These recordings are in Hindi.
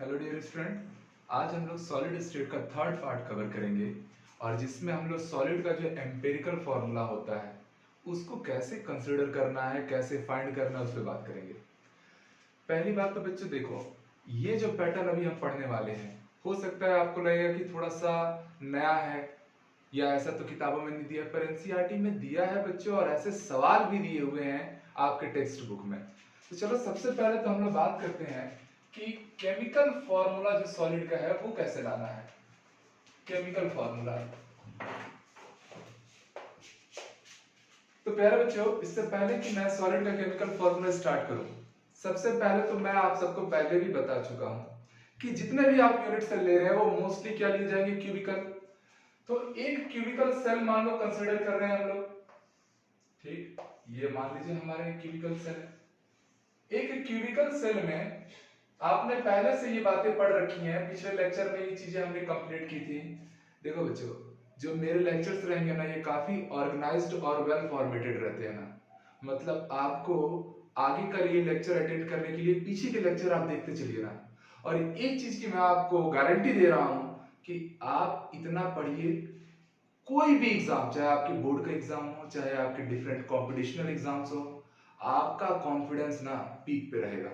हेलो डियर स्टूडेंट, आज हम लोग सॉलिड स्टेट का थर्ड पार्ट कवर करेंगे और जिसमें हम लोग सॉलिड का जो एम्पिरिकल फॉर्मूला होता है उसको कैसे कंसिडर करना है, कैसे फाइंड करना है, उस पर बात करेंगे। पहली बात तो बच्चों देखो, ये जो पैटर्न अभी हम पढ़ने वाले हैं हो सकता है आपको लगेगा कि थोड़ा सा नया है या ऐसा तो किताबों में नहीं दिया, पर एनसीईआरटी में दिया है बच्चों, और ऐसे सवाल भी दिए हुए हैं आपके टेक्स्ट बुक में। तो चलो सबसे पहले तो हम लोग बात करते हैं कि केमिकल फॉर्मूला जो सॉलिड का है वो कैसे लाना है। केमिकल फॉर्मूला, तो प्यारे बच्चों, इससे पहले कि मैं सॉलिड का केमिकल फॉर्मूला स्टार्ट करूं, सबसे पहले तो मैं आप सबको पहले भी बता चुका हूं कि जितने भी आप यूनिट सेल ले रहे हैं वो मोस्टली क्या लिए जाएंगे, क्यूबिकल। तो एक क्यूबिकल सेल मान लो कंसिडर कर रहे हैं हम लोग, ठीक, ये मान लीजिए हमारे क्यूबिकल सेल है। एक क्यूबिकल सेल में आपने पहले से ये बातें पढ़ रखी हैं, पिछले लेक्चर में ये चीजें हमने कंप्लीट की थी। देखो बच्चों, जो मेरे लेक्चर्स रहेंगे ना, ये काफी ऑर्गेनाइज्ड और वेल फॉर्मेटेड रहते हैं ना, मतलब आपको आगे का ये लेक्चर अटेंड करने के लिए पीछे के लेक्चर आप देखते चलिए ना। और एक चीज की मैं आपको गारंटी दे रहा हूं कि आप इतना पढ़िए, कोई भी एग्जाम, चाहे आपके बोर्ड का एग्जाम हो, चाहे आपके डिफरेंट कॉम्पिटिशनल एग्जाम्स हो, आपका कॉन्फिडेंस ना पीक पे रहेगा।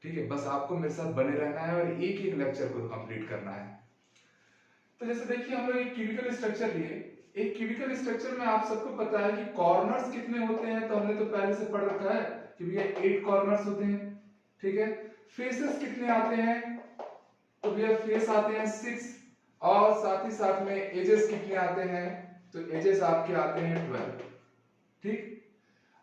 ठीक है, बस आपको मेरे साथ बने रहना है और एक एक लेक्चर को कंप्लीट करना है। तो जैसे देखिए, हम लोग एक क्यूबिकल स्ट्रक्चर लिए। एक क्यूबिकल स्ट्रक्चर में आप सबको पता है कि कॉर्नर्स कितने होते हैं, तो हमने तो पहले से पढ़ रखा है कि भैया 8 कॉर्नर्स होते हैं। ठीक है, फेसेस कितने आते हैं, तो भैया फेस आते हैं 6, और साथ ही साथ में एजेस कितने आते हैं, तो एजेस आपके आते हैं 12। ठीक,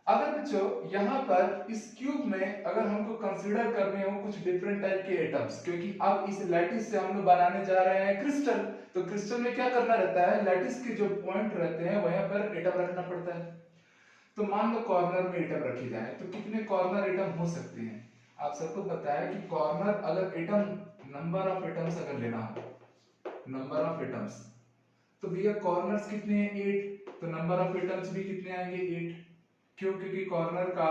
अगर बच्चों यहां पर इस क्यूब में अगर हमको कंसीडर करने हो कुछ डिफरेंट टाइप के एटम्स, क्योंकि अब इस लैटिस से हम लोग बनाने जा रहे हैं क्रिस्टल, तो क्रिस्टल में क्या करना रहता है, लैटिस के जो पॉइंट रहते हैं वहां पर एटम रखना पड़ता है। तो मान लो कॉर्नर में एटम रखे जाए, तो कितने कॉर्नर एटम हो सकते हैं। आप सबको पता है कि कॉर्नर अगर एटम, नंबर ऑफ एटम्स अगर लेना हो, नंबर ऑफ एटम्स, तो भैया कॉर्नर्स कितने हैं 8, तो नंबर ऑफ एटम्स भी कितने आएंगे 8। क्यों, क्योंकि कॉर्नर का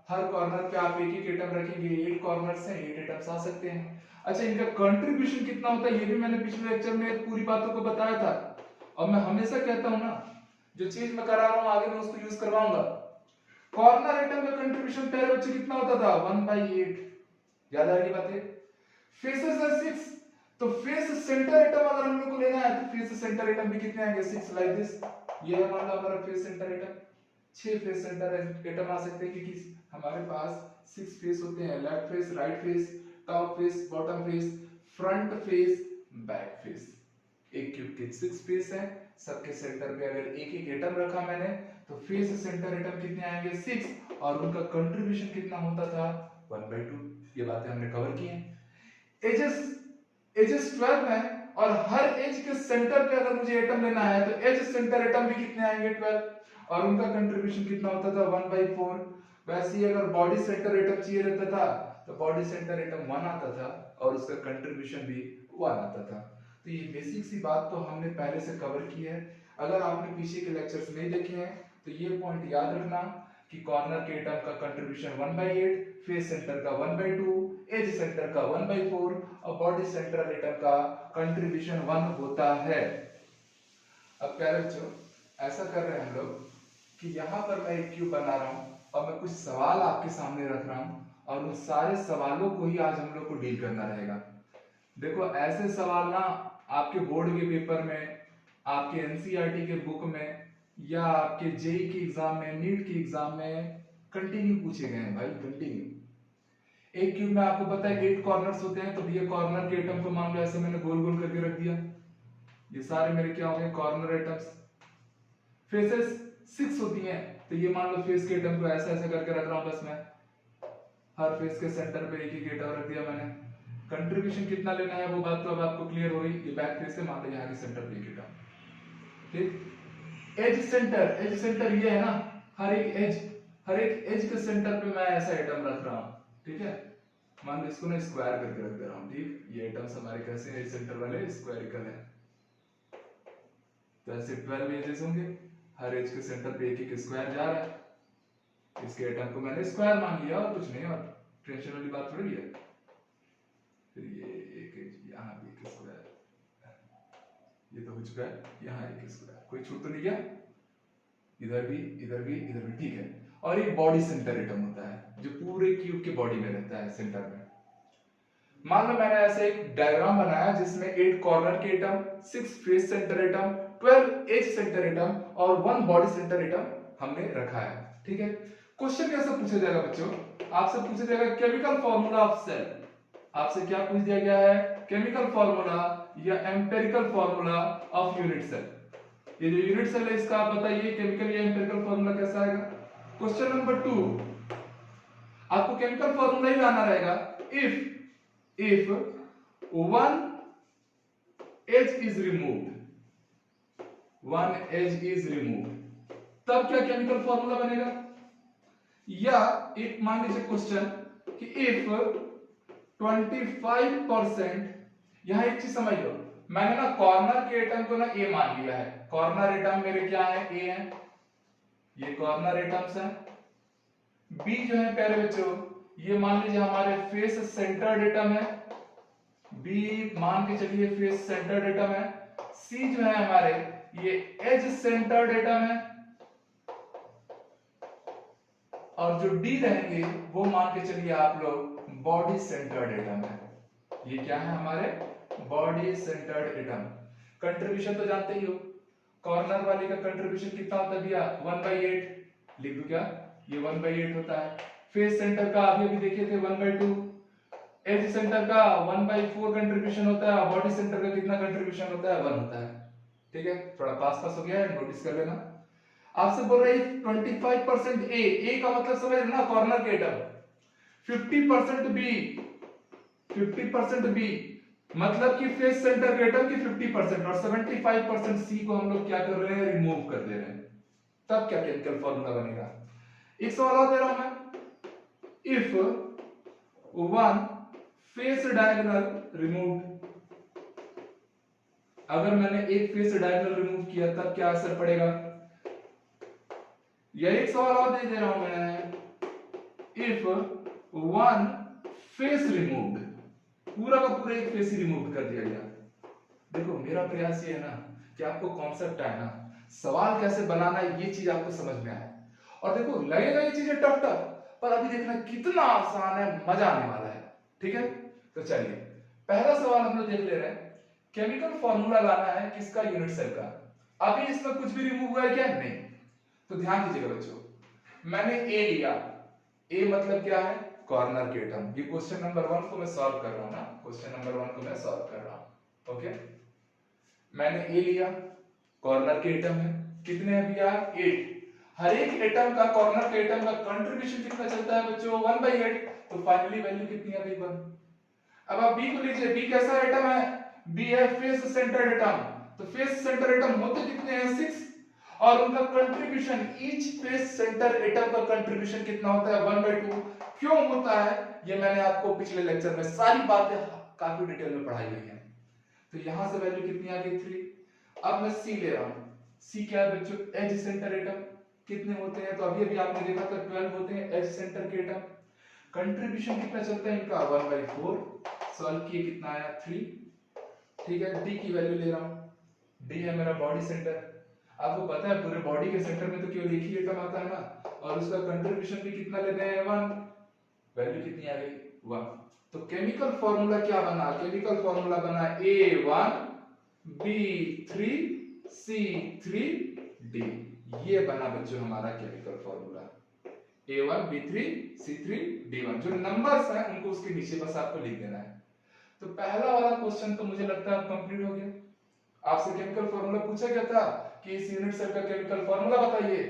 हर कॉर्नर पे आप एक एक एटम रखेंगे, 8 कॉर्नर्स हैं, 8 एटम्स आ सकते हैं। अच्छा, इनका कंट्रीब्यूशन कितना होता है ये भी मैंने पिछले लेक्चर में पूरी बातों को बताया था, और मैं हमेशा कहता हूं ना, जो चीज मैं करा रहा हूं आगे मैं उसको यूज करवाऊंगा। कॉर्नर एटम का कंट्रीब्यूशन पहले बच्चे कितना होता था, 1/8, याद आ रही बात है। फेसेस है 6, तो फेस सेंटर एटम अगर हम लोग को लेना है तो फेस सेंटर एटम भी कितने आएंगे, 6 लाइक दिस। ये है मान लो हमारा face centre atom, 6 face centre atom आ सकते हैं, क्योंकि हमारे पास 6 फेस होते हैं, left face, right face, top face, bottom face, front face, back face. एक क्यूब के 6 फेस है, सबके सेंटर पे अगर एक एक एटम रखा मैंने, तो फेस सेंटर एटम कितने आएंगे 6, और उनका कंट्रीब्यूशन कितना होता था 1/2। ये बातें हमने कवर की हैं। एजेस, एजेस 12 है, और हर एज के सेंटर पे अगर मुझे एटम लेना है तो एज सेंटर एटम भी कितने आएंगे 12, और उनका कंट्रीब्यूशन कितना होता था 1/4। वैसे ही अगर बॉडी सेंटर एटम चाहिए रहता था तो बॉडी सेंटर एटम 1 आता था और उसका कंट्रीब्यूशन भी 1 आता था। तो ये बेसिक सी बात तो हमने पहले से कवर की है। अगर आपने पीछे के लेक्चर्स नहीं देखे हैं तो ये पॉइंट याद रखना कि कॉर्नर के एटम का कंट्रीब्यूशन 1/8, फेस सेंटर का 1/2, एज सेंटर का 1/4, और बॉडी सेंट्रल एटम का कंट्रीब्यूशन 1 होता है। अब प्यारे बच्चों, ऐसा कर रहे हैं हम लोग कि यहाँ पर मैं एक क्यूब बना रहा हूँ और मैं कुछ सवाल आपके सामने रख रहा हूँ, और उन सारे सवालों को ही आज हम लोग को डील करना रहेगा। देखो, ऐसे सवाल ना आपके बोर्ड के पेपर में, आपके एनसीईआरटी के बुक में, या आपके जेई के एग्जाम में, नीट के एग्जाम में कंटिन्यू पूछे गए हैं भाई, कंटिन्यू। एक क्यूब में आपको पता है 8 कॉर्नर्स होते हैं, तो ये कॉर्नर के एटम को मान लो ऐसे मैंने गोल गोल करके रख दिया, ये सारे मेरे क्या हो गए, कॉर्नर एटम्स। फेसेस 6 होती हैं, तो ये मान लो फेस के एटम को ऐसे ऐसे करके रख रहा हूं, बस मैं हर फेस के सेंटर पे एक एक एटम रख दिया मैंने। कंट्रीब्यूशन कितना लेना है वो बात तो अब आपको क्लियर हो गई। ये बैक फेस है, मान लो यहाँ के सेंटर पे एक एटम। ठीक, एज सेंटर ये है ना, हर एक एज के सेंटर पे मैं ऐसा एटम रख रहा हूं। ठीक है, मान लो इसको ना स्क्वायर करके रख दे रहा हूं। ठीक, ये एटम्स हमारे कैसे हैं, सेंटर वाले स्क्वायरिकल है, तो ऐसे 12 एजेस होंगे, हर एज के सेंटर पे एक एक स्क्वायर जा रहा है। इसके एटम को मैंने स्क्वायर मान लिया और कुछ नहीं, और टेंशन वाली बात थोड़ी है। फिर ये एक एज, यहाँ भी एक स्क्वायर, ये तो हो चुका है, यहाँ एक स्क्वायर, कोई छूट तो नहीं गया, इधर भी इधर भी इधर भी, ठीक है। और ये बॉडी सेंटर एटम होता है जो पूरे क्यूब के बॉडी में रहता है सेंटर में। मान लो मैंने ऐसे एक डायग्राम बनाया जिसमें 8 कॉर्नर के atom, 6 face centre atom, 12 edge centre atom और 1 बॉडी सेंटर एटम हमने रखा है, ठीक है। क्वेश्चन कैसे पूछा जाएगा बच्चों, आपसे पूछा जाएगा केमिकल फार्मूला ऑफ सेल। आपसे क्या पूछ दिया गया है, केमिकल फार्मूला या empirical formula of unit cell. ये जो यूनिट सेल है इसका आप बताइए केमिकल या एम्पिरिकल फार्मूला कैसा आएगा। क्वेश्चन नंबर 2, आपको केमिकल फार्मूला ही लाना रहेगा। if one edge is removed, one edge is removed, तब क्या केमिकल फार्मूला बनेगा। या एक मान लीजिए क्वेश्चन कि if 25%, यहां एक चीज समझ लो, मैंने ना कॉर्नर के एटम को ना ए मान लिया है, कॉर्नर एटम मेरे क्या है, ए है, ये कॉर्नर एटम्स है। बी जो है प्यारे बच्चों, ये मान लीजिए हमारे फेस सेंटर्ड एटम है, बी मान के चलिए फेस सेंटर्ड एटम है। सी जो है हमारे ये एज सेंटर्ड एटम है, और जो डी रहेंगे वो मान के चलिए आप लोग बॉडी सेंटर्ड एटम है। ये क्या है हमारे बॉडी सेंटर्ड एटम। कंट्रीब्यूशन तो जानते ही हो, कॉर्नर वाले का कंट्रीब्यूशन कितना होता है भैया, 1/8, लिख दूं क्या, ये 1/8 होता है। फेस सेंटर का अभी अभी देखे थे 1/2, एज सेंटर का 1/4 कंट्रीब्यूशन होता है, बॉडी सेंटर का कितना कंट्रीब्यूशन होता है, 1 होता है, ठीक है। थोड़ा पास पास हो गया है, नोटिस कर लेना। आपसे बोल रहे हैं 25% ए का मतलब समझ ना, कॉर्नर के एटम। 50% बी, 50% बी मतलब कि फेस सेंटर के एटम की 50%, और 75% सी को हम लोग क्या कर रहे हैं, रिमूव कर दे रहे हैं। तब क्या केमिकल फॉर्मूला बनेगा। एक सवाल और दे रहा हूं मैं, if one face diagonal removed, अगर मैंने एक फेस डायगोनल रिमूव किया तब क्या असर पड़ेगा। यह एक सवाल और दे रहा हूं मैं, इफ वन फेस रिमूव्ड, पूरा का पूरा एक फेस ही रिमूव कर दिया गया। देखो मेरा प्रयास ये है ना कि आपको कॉन्सेप्ट है ना, सवाल कैसे बनाना है ये चीज आपको समझ में आए। और देखो लगेगा ये चीजें टफ टफ, पर अभी देखना कितना आसान है, मजा आने वाला है, ठीक है। तो चलिए पहला सवाल हम लोग देख ले रहे हैं, केमिकल फॉर्मूला लाना है किसका, यूनिट सेल का। अभी इसमें कुछ भी रिमूव हुआ है क्या, नहीं। तो ध्यान दीजिएगा बच्चों, मैंने ए लिया, ए मतलब क्या है, कॉर्नर के एटम। ये क्वेश्चन नंबर 1 को मैं सॉल्व कर रहा हूं ना, क्वेश्चन नंबर 1 को मैं सॉल्व कर रहा हूं, ओके। मैंने ए लिया, कॉर्नर के एटम है, कितने हैं भैया, 8। हर एक एटम का, कॉर्नर के एटम का कंट्रीब्यूशन कितना चलता है बच्चों, 1/8, तो फाइनली वैल्यू कितनी आ गई, 1। अब आप बी को लीजिए, बी कैसा एटम है, बी है फेस सेंटर्ड एटम, तो फेस सेंटर एटम होते कितने हैं, 6, और उनका contribution, each face centre atom का कंट्रीब्यूशन कितना होता है, 1/2। क्यों होता है ये मैंने आपको पिछले लेक्चर में सारी बातें काफी डिटेल में पढ़ाई हुई है। तो यहां से वैल्यू कितनी आ गई, 3। अब मैं सी ले रहा हूं, सी क्या है बच्चों, एज सेंटर एटम। कितने होते हैं, तो अभी अभी आपने देखा था 12 होते हैं एज सेंटर के एटम। कंट्रीब्यूशन कितना चलता है इनका, 1/4। सॉल्व किए कितना आया, 3, ठीक है। डी की वैल्यू ले रहा हूं, डी है मेरा बॉडी सेंटर। आपको पता है पूरे बॉडी के सेंटर में तो केवल एक ही एटम आता है ना, और उसका कंट्रीब्यूशन भी कितना लेते हैं, 1। वैल्यू कितनी आ गई, 1। तो केमिकल फार्मूला क्या बना, केमिकल फार्मूला बना A1 B3 C3 D। ये बना बच्चों हमारा chemical formula, A1 B3 C3 D1। जो नंबर्स हैं उनको उसके नीचे बस आपको लिख देना है। तो पहला वाला क्वेश्चन तो मुझे लगता है कंप्लीट हो गया। आपसे केमिकल फार्मूला पूछा गया था कि इस यूनिट सेल का केमिकल फार्मूला बताइए,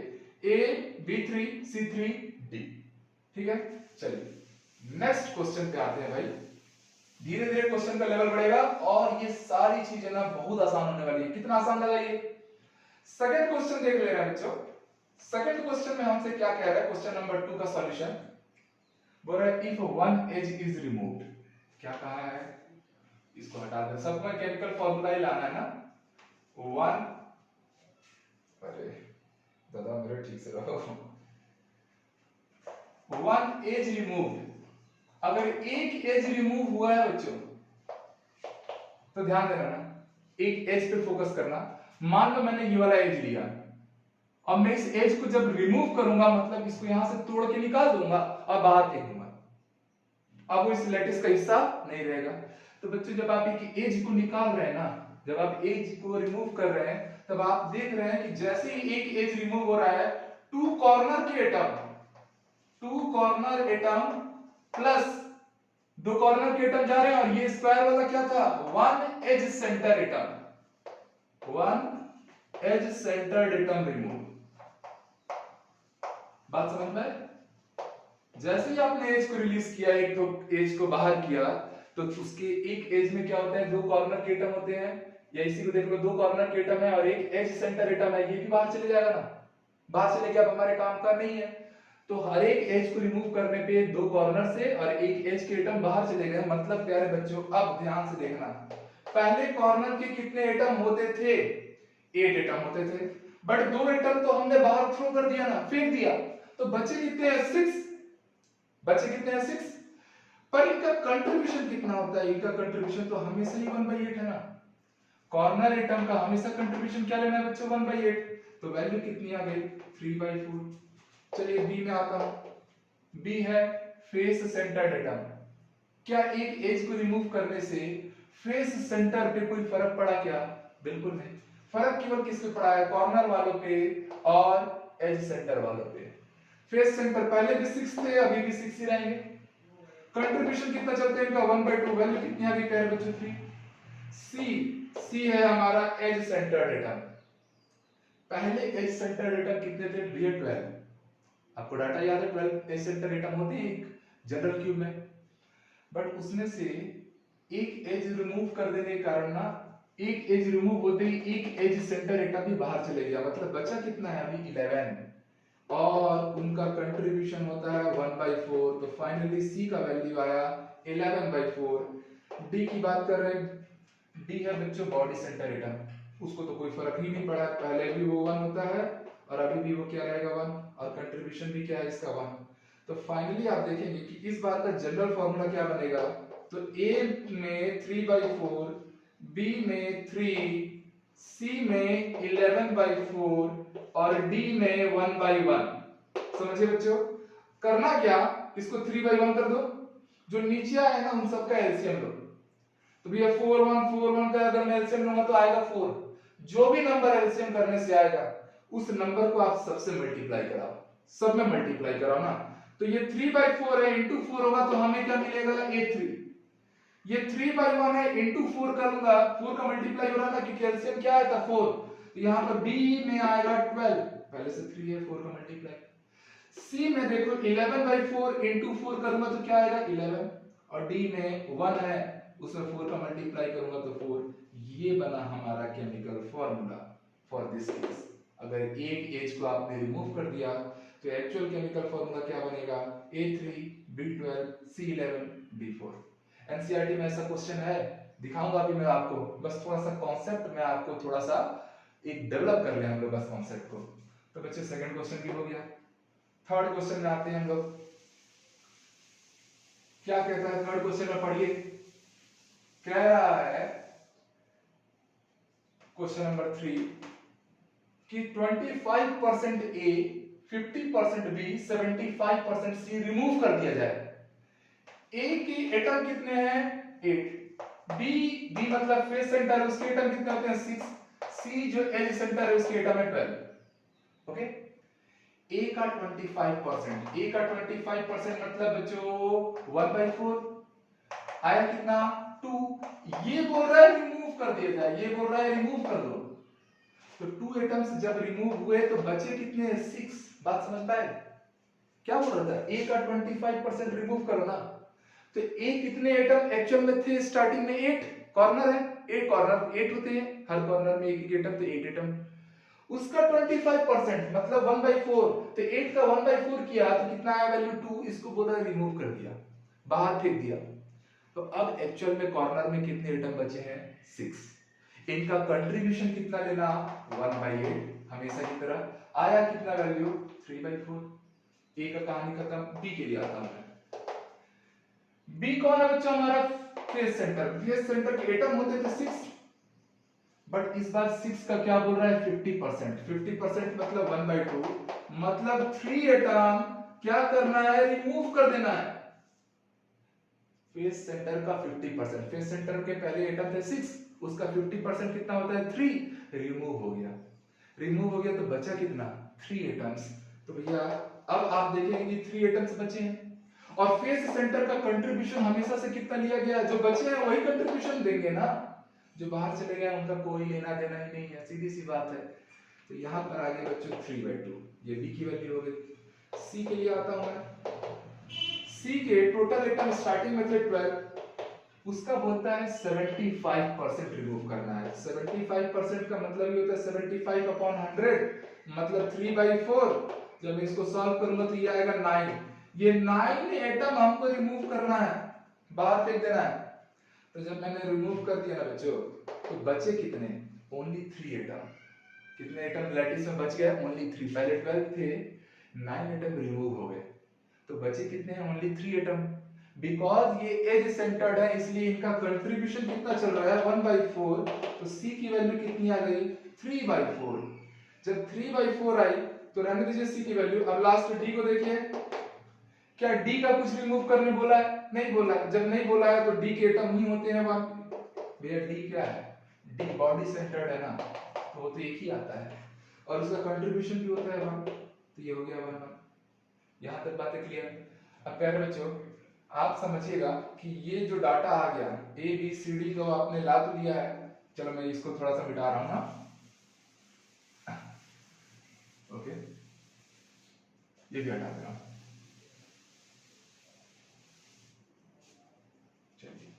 A B3 C3 D, ठीक है। चलिए नेक्स्ट क्वेश्चन पे आते हैं भाई। धीरे धीरे क्वेश्चन का लेवल बढ़ेगा और ये सारी चीजें ना बहुत आसान होने वाली है। कितना आसान लगा ये। सेकंड क्वेश्चन देख ले रहे हैं बच्चों। सेकंड क्वेश्चन में हमसे क्या कह रहा है, क्वेश्चन नंबर 2 का सॉल्यूशन बोल रहा है if one edge is removed. क्या कहा है, इसको हटा दे, सबको केमिकल फार्मूला ही लाना है ना। वन, अरे दादा मेरे ठीक से रहो, वन एज रिमूव्ड, अगर एक एज रिमूव हुआ है बच्चों तो ध्यान देना ना, एक एज पे फोकस करना। मान लो मैंने ये वाला एज लिया, अब मैं इस एज को जब रिमूव करूंगा, मतलब इसको यहां से तोड़ के निकाल दूंगा और बाहर फेंक दूंगा, अब वो इस लैटिस का हिस्सा नहीं रहेगा। तो बच्चों जब आप एक एज को निकाल रहे हैं ना, जब आप एज को रिमूव कर रहे हैं, तब आप देख रहे हैं कि जैसे ही एक एज रिमूव हो रहा है, टू कॉर्नर एटम प्लस दो कॉर्नर के एटम जा रहे हैं, और ये स्क्वायर वाला क्या था, one edge centre atom remove. बात समझ में? जैसे ही आपने एज को रिलीज किया, एक तो एज को बाहर किया, तो उसके एक एज में क्या होता है, दो कॉर्नर के एटम होते हैं, या इसी को देख लो, दो कॉर्नर के एटम है और एक एज सेंटर एटम है, ये भी बाहर चले जाएगा ना, बाहर चले गया, अब हमारे काम का नहीं है। तो हर एक एज को रिमूव करने पे दो कॉर्नर से और एक एज के एटम बाहर चले गए। मतलब प्यारे बच्चों, अब ध्यान से देखना, पहले कॉर्नर के कितने एटम होते थे, 8 एटम होते थे, बट दो एटम तो हमने बाहर थ्रो कर दिया ना, फेंक दिया, तो बचे कितने हैं, 6। बचे कितने हैं, 6। पर इनका कंट्रीब्यूशन कितना होता है, इनका कंट्रीब्यूशन तो हमेशा ही 1/8 है ना। कॉर्नर एटम का हमेशा कंट्रीब्यूशन क्या लेना है बच्चों, 1/8। तो वैल्यू कितनी आ गई, 3/4। चलिए बी में आता हूं। बी है फेस सेंटर्ड एटम। क्या एक एज को रिमूव करने से फेस सेंटर पे कोई फर्क पड़ा क्या? बिल्कुल नहीं। फर्क केवल किस पे पड़ा है, कॉर्नर वालों पे और एज सेंटर वालों पे। फेस सेंटर पहले भी 6 थे, अभी भी 6 ही रहेंगे। कंट्रीब्यूशन कितना चलता है इनका, 1/2। वैल्यू कितनी आ गई प्यारे बच्चों, 3। सी है हमारा एज सेंटर्ड एटम। पहले एज सेंटर्ड एटम कितने थे भैया, 12। आपको डाटा याद है, 12 एज सेंटर एटम होते हैं एक जनरल क्यूब में। बट उसमें से एक एज रिमूव कर देने के कारण ना, एक एज रिमूव होते ही एक एज सेंटर एटम भी बाहर चले गया। मतलब बचा कितना है अभी, 11, और उनका कंट्रीब्यूशन होता है 1/4। तो फाइनली सी का वैल्यू आया 11/4। डी की बात कर रहे हैं, डी है बच्चों बॉडी सेंटर एटम। उसको तो कोई फर्क ही नहीं पड़ा, पहले भी वो 1 होता है और अभी भी वो क्या रहेगा, 1, और कंट्रीब्यूशन भी क्या है इसका, 1। तो फाइनली आप देखेंगे कि इस बार का जनरल फॉर्मूला क्या बनेगा। तो ए में 3/4, बी में 3, सी में 11/4 और डी में 1/1। समझिए बच्चों, करना क्या, इसको 3/1 कर दो, जो नीचे आए ना उन सबका एलसीएम लो। तो भैया 4 1 का अगर मैं एलसीएम लूंगा तो आएगा 4। जो भी नंबर एलसीएम करने से आएगा उस नंबर को आप सबसे मल्टीप्लाई कराओ, सब में मल्टीप्लाई कराओ ना। तो ये 3/4 है, इंटू 4 होगा तो हमें क्या मिलेगा, A3। ये 3/1 है, इंटू 4 करूंगा, 4 का मल्टीप्लाई हो रहा था क्योंकि एलसीएम क्या आया था 4। तो यहां पर B में आएगा 12, पहले से 3 है, 4 का मल्टीप्लाई। C में देखो 11/4 इंटू 4 करूंगा तो क्या आएगा, 11, और D में 1 है, उसमें 4 का मल्टीप्लाई करूंगा तो 4। ये बना हमारा chemical formula for this case. अगर एक एज को आपने रिमूव कर दिया तो एक्चुअल केमिकल फॉर्मूला क्या बनेगा, A3 B12 C11 B4। NCERT में ऐसा क्वेश्चन है, दिखाऊंगा अभी मैं आपको, बस थोड़ा सा कॉन्सेप्ट में आपको थोड़ा सा एक डेवलप कर ले हम लोग बस कॉन्सेप्ट को। तो बच्चे सेकंड क्वेश्चन भी हो गया। थर्ड क्वेश्चन में आते हैं हम लोग। क्या कहता है थर्ड क्वेश्चन में, पढ़िए। कह रहा है क्वेश्चन नंबर 3 कि 25% ए, 50% बी, 75% सी रिमूव कर दिया जाए। ए के एटम कितने हैं, 8। बी मतलब फेस सेंटर है, उसके एटम कितने होते हैं, 6। सी जो एज सेंटर है उसके एटम है 12। ओके, ए का 25%, ए का 25% मतलब बच्चों 1/4 आया कितना, 2। ये बोल रहा है रिमूव कर दिया जाए, ये बोल रहा है रिमूव कर दो। तो 2 एटम्स जब रिमूव हुए तो बचे कितने, 6। बात समझ पाए क्या बोल रहा था, ए का 25% रिमूव करो ना। तो ए कितने एटम एक्चुअल में थे स्टार्टिंग में, 8 कॉर्नर है, 8 कॉर्नर 8 होते हैं, हर कॉर्नर में एक एटम, तो 8 एटम। उसका 25% मतलब 1/4, तो 8 का 1/4 किया तो कितना आया वैल्यू, 2। इसको बोला रिमूव कर दिया, बाहर फेंक दिया। तो अब एक्चुअल में कॉर्नर में कितने एटम बचे हैं, 6। इनका कंट्रीब्यूशन कितना लेना, 1/8 हमेशा की तरह। आया कितना वैल्यू, 3/4। ए का कहानी खत्म। बी के लिए आता हूं मैं। बी कौन है बच्चा हमारा, फेस सेंटर के एटम होते थे 6, बट इस बार 6 का क्या बोल रहा है 50%। 50% मतलब 1/2, मतलब 3 एटम क्या करना है, रिमूव कर देना है। फेस सेंटर का 50%, फेस सेंटर के पहले एटम थे 6, उसका 50% कितना होता है 3, रिमूव हो गया। रिमूव हो गया तो बचा कितना 3 एटम्स। तो भैया अब आप देखेंगे कि 3 एटम्स बचे हैं, और फेस सेंटर का कंट्रीब्यूशन हमेशा से कितना लिया गया, जो बचे हैं वही कंट्रीब्यूशन देंगे ना, जो बाहर चले गए उनका कोई लेना देना ही नहीं है, सीधी सी बात है। तो यहाँ पर आ गया बच्चों 3/2, ये बी की वैल्यू हो गई। सी के लिए आता हूं मैं, सी के टोटल एटम स्टार्टिंग में थे 12, उसका बोलता है 75% रिमूव करना है। 75% का मतलब ये होता है 75/100, मतलब 3/4। जब मैं इसको सॉल्व करूंगा तो ये आएगा 9। ये 9 एटम हमको रिमूव करना है, बाहर फेंक देना है। तो जब मैंने रिमूव कर दिया ना बच्चों, तो बचे कितने, ओनली 3 एटम। कितने एटम लैटिस में बच गया, ओनली 3। पहले 12 थे, 9 एटम रिमूव हो गए, तो बचे कितने हैं, ओनली 3 एटम। बिकॉज ये एज सेंटर्ड है, इसलिए इनका कंट्रीब्यूशन कितना चल रहा है 1/4। तो सी की वैल्यू कितनी आ गई 3/4। जब 3/4 आई तो रहने दीजिए सी की वैल्यू। अब लास्ट डी को देखिए, क्या डी का कुछ रिमूव करने बोला है, नहीं बोला। जब नहीं बोला है तो डी के एटम ही होते हैं वहां। भैया डी क्या है, डी बॉडी सेंटर्ड है ना, तो वो तो एक ही आता है, और उसका कंट्रीब्यूशन भी होता है वहां। तो ये हो गया 1/1। यहां तक बातें क्लियर। अब प्यारे बच्चों आप समझिएगा कि ये जो डाटा आ गया ए बी सी डी को आपने ला तो लिया है। चलो मैं इसको थोड़ा सा मिटा रहा हूं ना, ओके, ये भी हटा दे रहा हूं। चलिए,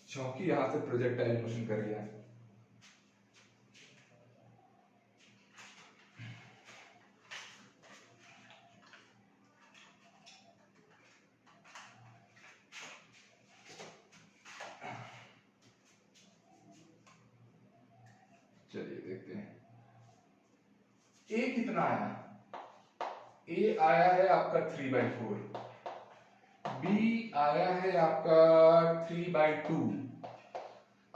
चौकी यहां से प्रोजेक्टाइल मोशन कर गया। चलिए देखते हैं ए कितना आया। ए आया है आपका 3/4, बी आया है आपका 3/2,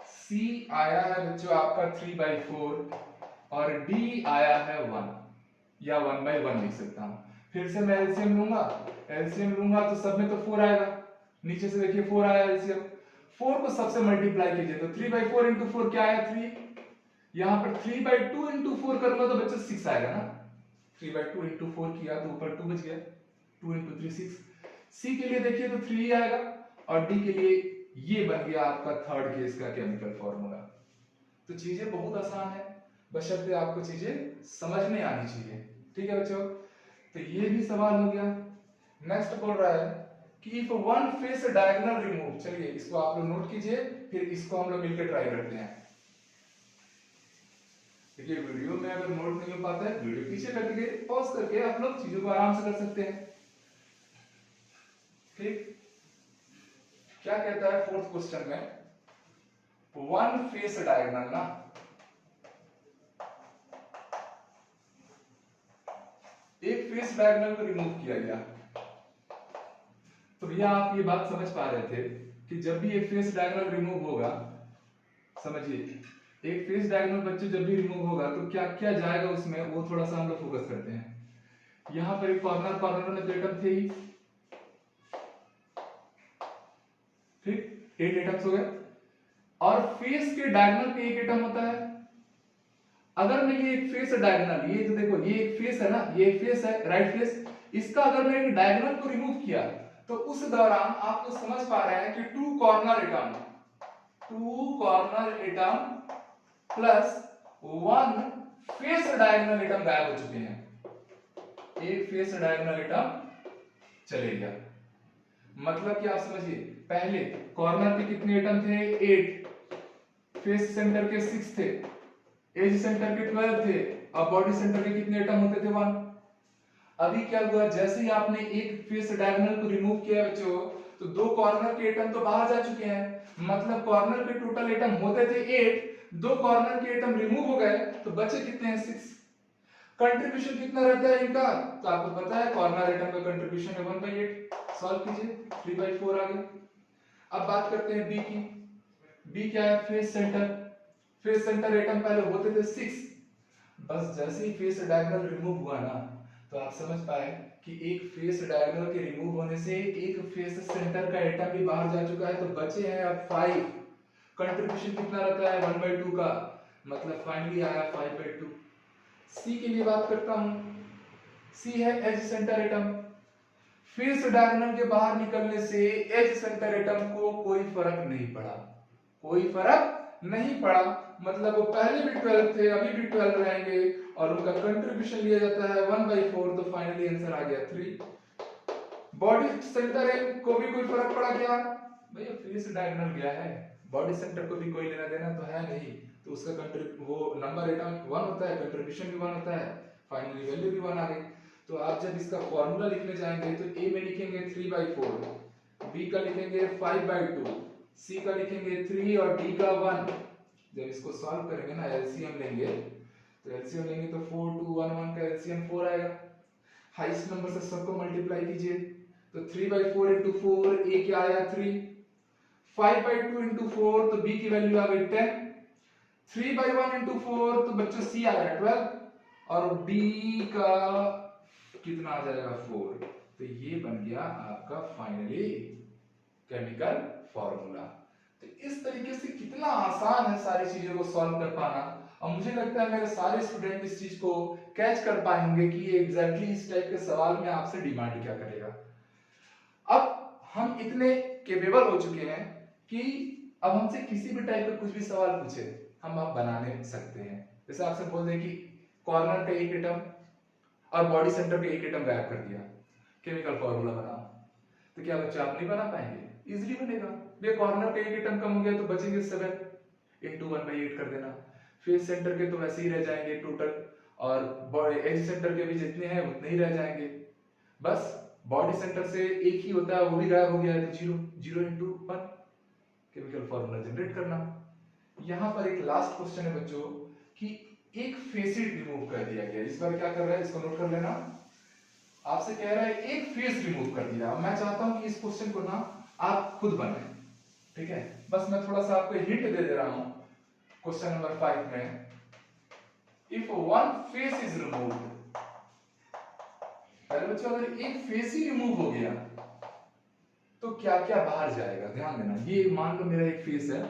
सी आया है बच्चों आपका 3/4, और डी आया है 1, या 1/1 लिख सकता हूं। फिर से मैं एलसीएम लूंगा, एलसीएम लूंगा तो सब में तो 4 आएगा। नीचे से देखिए 4 आया एलसीएम, 4 को सबसे मल्टीप्लाई कीजिए तो 3/4 इंटू 4 क्या आया 3। यहां पर 3/2 इंटू 4 कर लो तो बच्चों 6 आएगा ना। 3/2 इंटू 4 किया तो ऊपर 2 बच गया, 2 इंटू 3 6। सी के लिए देखिए तो 3 आएगा, और डी के लिए ये बन गया आपका थर्ड केस का केमिकल फॉर्मूला। तो चीजें बहुत आसान है, बशर्ते आपको चीजें समझ में आनी चाहिए। ठीक है बच्चों, तो ये भी सवाल हो गया। नेक्स्ट बोल रहा है कि if one face diagonal remove, चलिए इसको आप लोग नोट कीजिए, फिर इसको हम लोग मिलकर ट्राई करते हैं। देखिए वीडियो में अगर नोट नहीं हो पाता है, वीडियो पीछे करके पॉज करके आप लोग चीजों को आराम से कर सकते हैं। ठीक, क्या कहता है फोर्थ क्वेश्चन में, वन फेस डायगोनल ना, एक फेस डायगोनल को रिमूव किया गया। तो भैया आप ये बात समझ पा रहे थे कि जब भी एक फेस डायगोनल रिमूव होगा, समझिए एक फेस डायगोनल बच्चे जब भी रिमूव होगा तो क्या क्या जाएगा उसमें, वो थोड़ा सा हम लोग फोकस करते हैं। यहां पर एक कॉर्नर कॉर्नर में तो एटम थे ही, ठीक 8 एटम्स हो गए, और फेस के डायगोनल पे एक एटम होता है। अगर मैं ये एक फेस है डायगोनल, ये जो देखो ये एक फेस है ना, ये एक फेस है राइट फेस, इसका अगर मैं एक डायगोनल को रिमूव किया तो उस दौरान आप तो समझ पा रहे हैं कि 2 corner atom plus 1 face diagonal atom गायब हो चुके हैं। एक फेस डायगोनल एटम चले गया, मतलब कि आप समझिए पहले कॉर्नर के कितने एटम थे 8, फेस सेंटर के 6 थे, एज सेंटर के 12 थे, और बॉडी सेंटर के कितने एटम होते थे 1। अभी क्या हुआ, जैसे ही आपने एक फेस डायगोनल को रिमूव किया बच्चों, तो 2 कॉर्नर के एटम तो बाहर जा चुके हैं, मतलब कॉर्नर के टोटल एटम होते थे 8, 2 कॉर्नर के एटम रिमूव हो गए तो बचे कितने हैं 6। कंट्रीब्यूशन कितना रहता है इनका, तो आपको पता है कॉर्नर एटम का कंट्रीब्यूशन है 1/8, सॉल्व कीजिए, 3/4 आ गया। अब बात करते हैं बी की। बी क्या है? Face centre. Face centre atom पहले होते थे 6, बस जैसे ही फेस डायगोनल रिमूव हुआ ना, तो आप समझ पाए कि एक फेस डायगोनल के रिमूव होने से एक फेस सेंटर का एटम भी बाहर जा चुका है, तो बचे हैं अब 5। कंट्रीब्यूशन कितना रहता है? 1/2 का, मतलब फाइनली आया 5/2। सी के लिए बात करता हूं। सी है edge centre atom. Face diagonal के बाहर निकलने से एज सेंटर एटम को कोई फर्क नहीं पड़ा, कोई फर्क नहीं पड़ा, मतलब वो पहले भी 12 थे, अभी भी 12 रहेंगे, और उनका कंट्रीब्यूशन लिया जाता है 1/4, तो फाइनली आंसर आ गया 3। बॉडी सेंटर को भी कोई फर्क पड़ा क्या? भैया फेस डायगोनल गया है, बॉडी सेंटर को भी कोई लेना देना तो है नहीं, तो उसका वो नंबर एटम 1 होता है, कंट्रीब्यूशन भी 1 होता है, फाइनली वैल्यू भी 1 आ गई। तो आप जब इसका फॉर्मूला लिखने जाएंगे तो ए में लिखेंगे 3/4, बी का लिखेंगे 5/2, सी का लिखेंगे 3 और डी का 1। जब इसको सॉल्व करेंगे ना, एलसीएम लेंगे, तो एलसीएम लेंगे तो 4 2 1 1 का एलसीएम 4 आएगा। हाईएस्ट नंबर से सबको मल्टीप्लाई कीजिए, तो 3/4 into 4 ए क्या आया 3, 5/2 into 4 तो बी की वैल्यू आ गई 10, 3/1 into 4 तो बच्चों सी आया 12, और डी का कितना आ जाएगा 4। तो ये बन गया आपका फाइनली केमिकल फॉर्मूला। तो इस तरीके से कितना आसान है सारी चीजों को सॉल्व कर पाना, और मुझे लगता है मेरे सारे स्टूडेंट इस चीज को कैच कर पाएंगे कि ये एग्जैक्टली इस टाइप के सवाल में आपसे डिमांड क्या करेगा। अब हम इतने केपेबल हो चुके हैं कि अब हमसे किसी भी टाइप का कुछ भी सवाल पूछे हम आप बनाने सकते हैं। जैसे आपसे बोल दें कि कॉर्नर का एक एटम और बॉडी सेंटर का एक एटम गायब कर दिया, केमिकल फॉर्मूला बनाओ, तो क्या बच्चे आप नहीं बना पाएंगे? इजीली बनेगा। ये कॉर्नर का एक एटम कम हो गया तो बचेंगे 7 into 1/8 कर देना। फेस सेंटर के तो वैसे ही रह जाएंगे टोटल, और एज सेंटर के भी जितने हैं उतने ही रह जाएंगे। बस बॉडी सेंटर से एक ही होता है, वो भी गायब हो गया है, तो 0 into 1 केमिकल फॉर्मूला जनरेट करना। यहां पर एक लास्ट क्वेश्चन है बच्चों कि एक फेसिड रिमूव कर दिया गया, इस बार क्या कर रहा है इसको नोट कर लेना। आपसे कह रहा है एक फेस रिमूव कर दिया। अब मैं चाहता हूं कि इस क्वेश्चन को ना आप खुद बनाएं, ठीक है? बस मैं थोड़ा सा आपको हिंट दे रहा हूं। क्वेश्चन नंबर 5 में if one face is removed, पहले बच्चों अगर एक फेस ही रिमूव हो गया तो क्या क्या बाहर जाएगा, ध्यान देना। ये मान लो मेरा एक फेस है,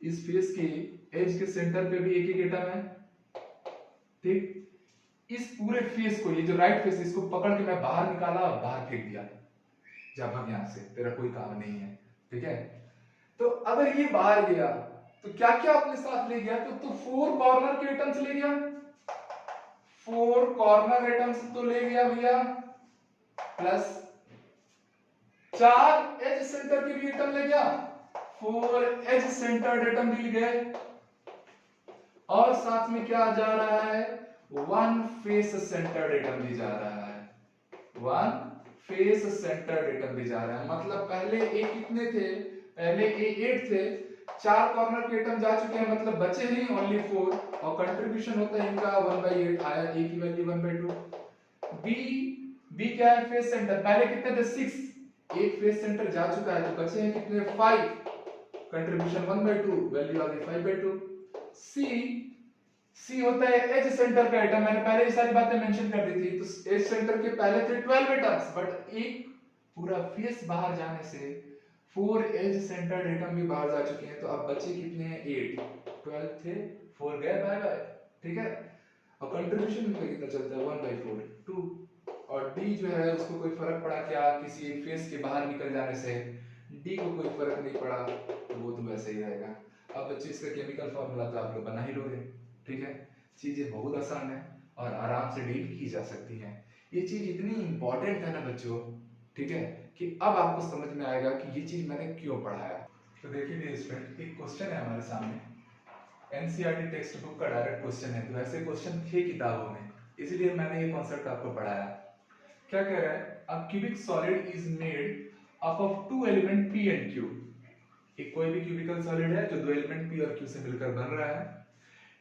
इस फेस के एज के सेंटर पे भी एक एक एटम है, ठीक? इस पूरे फेस को, ये जो राइट फेस इसको पकड़ के मैं बाहर निकाला और बाहर फेंक दिया, जा भाग यहां से, तेरा कोई काम नहीं है, ठीक है? तो अगर ये बाहर गया तो क्या क्या अपने साथ ले गया? तो 4 कॉर्नर के एटम्स ले गया, 4 कॉर्नर एटम्स तो ले गया भैया, प्लस 4 एज सेंटर के भी एटम ले गया, 4 एज सेंटर्ड एटम भी ले गए, और साथ में क्या जा रहा है? 1 फेस सेंटर्ड एटम भी जा रहा है, 1 फेस सेंटर्ड एटम भी जा रहा है। मतलब पहले ए कितने थे? पहले ए 8 थे, 4 कॉर्नर के एटम जा चुके हैं, मतलब बचे ही ओनली 4, और कंट्रीब्यूशन होता है इनका 1/8 आया, ए की वैल्यू 1/2। बी क्या है? Face centre. पहले कितने थे? 6, एक फेस सेंटर जा चुका है, तो बचे हैं कितने? 5, कंट्रीब्यूशन 1/2, वैल्यू आ गई 5/2। सी होता है एज सेंटर का एटम, मैंने पहले ये सारी बातें मेंशन कर दी थी। तो एज सेंटर के पहले थे 12 एटम्स, बट एक पूरा फेस बाहर जाने से 4 एज सेंटर्ड एटम भी बाहर जा चुके हैं, तो अब बचे कितने हैं? 8, 12 थे, 4 गए, बाय बाय, ठीक है? और कंट्रीब्यूशन इनका कितना चलता है? 1/4, 2। और डी जो है उसको कोई फर्क पड़ा क्या किसी एक फेस के बाहर निकल जाने से? डी को कोई फर्क नहीं पड़ा, तो वो तो वैसे ही रहेगा। अब बच्चे इसका केमिकल फॉर्मूला तो आप लोग बना ही लोगे, ठीक है? चीजें बहुत आसान है और आराम से डील की जा सकती हैं। ये चीज इतनी इंपॉर्टेंट है ना बच्चों, ठीक है, कि अब आपको समझ में आएगा कि ये चीज मैंने क्यों पढ़ाया। तो देखिए स्टूडेंट, एक क्वेश्चन है हमारे सामने, एनसीईआरटी टेक्स्ट बुक का डायरेक्ट क्वेश्चन है, तो ऐसे क्वेश्चन थे किताबों में, इसलिए मैंने ये कॉन्सेप्ट आपको पढ़ाया। क्या कह रहा है? A cubic solid is made up of 2 element P and Q. एक कोई भी क्यूबिकल सॉलिड है जो 2 एलिमेंट पी और क्यू से मिलकर बन रहा है।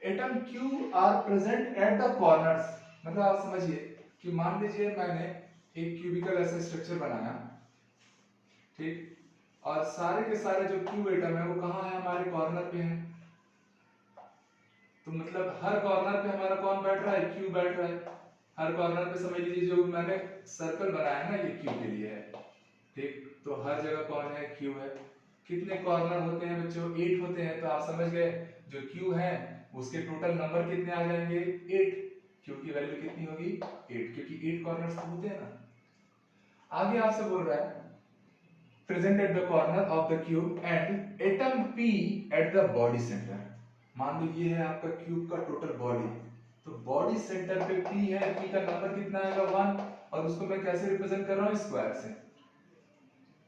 Atom Q are present at the corners, मतलब आप समझिए कि मान लीजिए मैंने एक क्यूबिकल ऐसा स्ट्रक्चर बनाया, ठीक। और सारे के सारे जो क्यू एटम है वो कहाँ है, हमारे कॉर्नर पे है। तो मतलब हर कॉर्नर पे हमारा कौन बैठ रहा है, क्यू बैठ रहा है। हर कॉर्नर पे समझ लीजिए जो मैंने सर्कल बनाया है ना, ये क्यू के लिए है। ठीक, तो हर जगह कौन है, क्यू है। कितने कॉर्नर होते हैं बच्चों, 8 होते हैं। तो आप समझ गए जो क्यू है उसके टोटल नंबर कितने आ जाएंगे, 8। क्यू की वैल्यू कितनी होगी, 8, क्योंकि 8 कॉर्नर्स तो होते हैं ना। आगे आपसे बोल रहा है present at the corner of the cube and atom p at the body center। मान लो ये है आपका क्यूब का टोटल बॉडी, तो बॉडी सेंटर पे p है, p का नंबर कितना आएगा 1, और उसको मैं कैसे रिप्रेजेंट कर रहा हूँ, स्क्वायर से।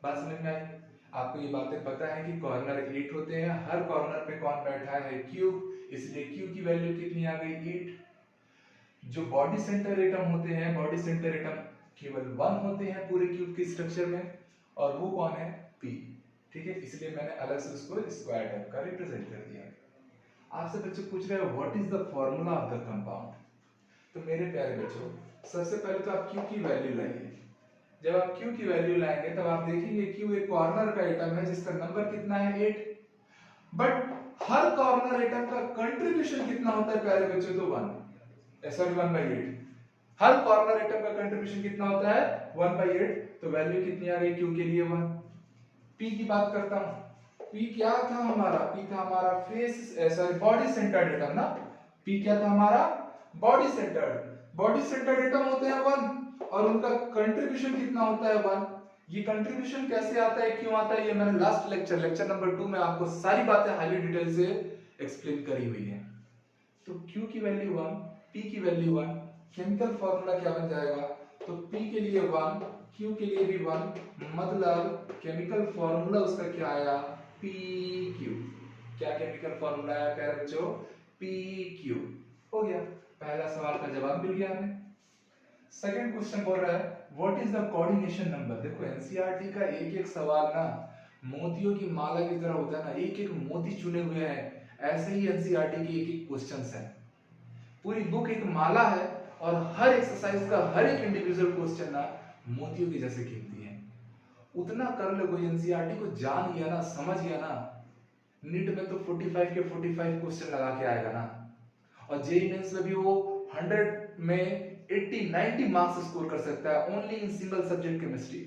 बात समझ में आई। आपको ये बातें पता है कि कॉर्नर 8 होते हैं, हर कॉर्नर पे कौन बैठा है, क्यूब, इसलिए क्यू की वैल्यू कितनी आ गई, 8। जो बॉडी सेंटर एटम होते हैं, बॉडी सेंटर एटम केवल 1 होते हैं पूरे क्यूब के स्ट्रक्चर में, और वो कौन है, P। ठीक है, इसलिए मैंने अलग से उसको स्क्वायर टाइप का रिप्रेजेंट कर दिया। आपसे बच्चे पूछ रहे हैं what is the formula of the compound. तो मेरे प्यारे बच्चों, सबसे पहले तो आप Q की वैल्यू लाइए। जब आप Q की वैल्यू लाएंगे तब आप देखेंगे Q एक कॉर्नर का एटम है जिसका नंबर कितना है, 8। बट हर कॉर्नर एटम का कंट्रीब्यूशन कितना होता है प्यारे बच्चों, तो 1, सॉरी 1/8। हर कॉर्नर एटम का कंट्रीब्यूशन कितना होता है, 1/8। तो वैल्यू कितनी आ गई Q के लिए, 1। P की बात करता हूं, P क्या था हमारा, P था हमारा face, sorry body centred atom ना। P क्या था हमारा, body centred. Body centred atom होते हैं 1, और उनका कंट्रीब्यूशन कितना होता है, 1। ये कंट्रीब्यूशन कैसे आता है, क्यों आता है, ये मैंने लास्ट लेक्चर नंबर 2 में आपको सारी बातें हाईली डिटेल से एक्सप्लेन करी हुई है। तो Q की वैल्यू 1, P की वैल्यू 1, केमिकल फॉर्मूला क्या बन जाएगा, तो P के लिए 1, Q के लिए भी 1, मतलब केमिकल फॉर्मूला उसका क्या आया, PQ। क्या केमिकल फॉर्मूला है प्यारे बच्चों, PQ। हो गया, पहला सवाल का जवाब मिल गया हमें। सेकंड क्वेश्चन बोल रहा है what is the coordination number. देखो एनसीईआरटी का एक एक सवाल ना मोतियों की माला की तरह होता है ना, एक एक मोती चुने हुए हैं, ऐसे ही एनसीईआरटी की एक एक क्वेश्चंस है। पूरी बुक एक माला है, और हर एक्सरसाइज का हर एक इंडिविजुअल क्वेश्चन ना मोतियों की जैसे कीमती है। उतना कर लो, कोई एनसीईआरटी को जान गया ना, समझ गया ना, नीट में तो 45 के 45 क्वेश्चन लगा के आएगा ना, और जेईई मेंस में भी वो 100 में 80-90 मार्क्स स्कोर कर सकता है only in single subject chemistry.